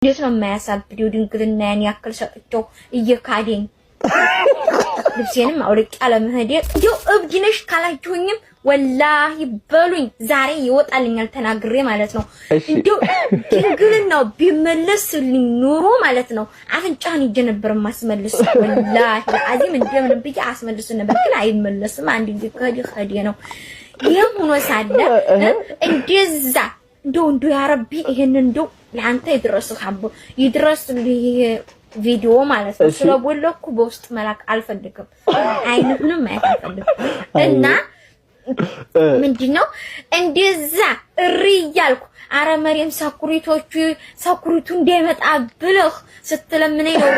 እንዴት ነው የማያሳብደው ድንግልና ያን ያክል ሰጥቶ እየካደኝ ልብሴንም አውልቄ አለመሄዴ እንደው እብድ ነሽ ካላችሁኝም ወላሂ በሉኝ ዛሬ ይወጣልኛል ተናግሬ ማለት ነው። እንደው ድንግልናው ቢመለስልኝ ኑሮ ማለት ነው አፍንጫን ይጀነበር ማስመልስ ወላሂ አዚም እንደምን ብዬ አስመልስ ነበር ግን አይመለስም። አንድ ከዲ ነው ይሄም ሆኖ ሳለ እንደዛ እንደው ያ ረቢ ይሄን እንደው ለአንተ ይድረስልህ ቪዲዮ ማለት ነው። ስለቦለኩ በውስጥ መላክ አልፈልግም። አይንህንም ማየት አልፈልግም። እና ምንድነው እንደዛ እሪ እያልኩ አረ መሪም ሰኩሪቱ እንዳይመጣ ብለህ ስትለምነኝ ነው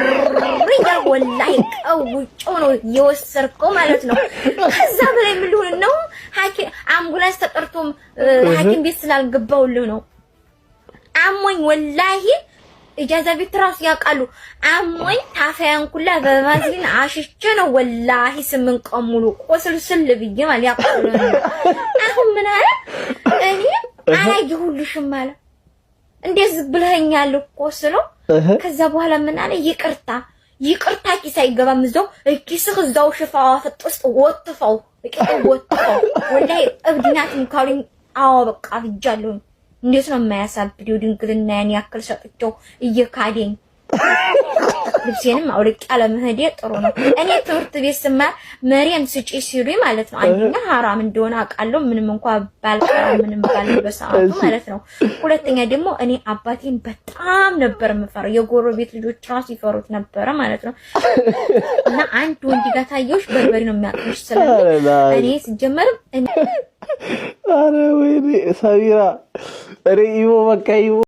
እሪ እያልኩ ወላሂ ቀውጮ ነው የወሰርከው ማለት ነው። ከዛ በላይ ምን ሊሆን ነው? አምቡላንስ ተጠርቶም ሐኪም ቤት ስላልገባውልህ ነው። አሞኝ ወላሂ ኢጃዛ ቤት ራስ ያቃሉ አሞኝ ታፋያን ኩላ በማዝሊን አሽቼ ነው ወላሂ 8 ቀን ሙሉ ቆስልስል ብዬ ማለት ያቃሉ። አሁን ምን አለ እኔ አላየሁልሽም አለ እንደዚህ ብለኸኛል እኮ ስለው ከዛ በኋላ ምን አለ ይቅርታ ኪስ አይገባም እዛው ኪስህ እዛው ሽፋው አፍጥስ ወጥፈው ወላሂ እብድናትም ካሉኝ አዎ በቃ ብጃለሁ። እንዴት ነው የማያሳብደው ድንግልና ያን ያክል ሰጥቶ እየካደኝ ልብሴንም አውልቄ አለመሄዴ ጥሩ ነው። እኔ ትምህርት ቤት ስማር መሪም ስጪ ሲሉኝ ማለት ነው አንደኛ ሐራም እንደሆነ አውቃለሁ ምንም እንኳን ባልቀራ ምንም ባልበሳው ማለት ነው። ሁለተኛ ደግሞ እኔ አባቴን በጣም ነበር የምፈራው የጎረቤት ልጆች ራሱ ይፈሩት ነበር ማለት ነው። እና አንድ ወንድ ጋር ታየውሽ በርበሬ ነው የሚያቅምሽ ስለዚህ እኔ ሲጀመርም አረ ወይኔ ሰሚራ ሬ ይሞ በቃ ይሞ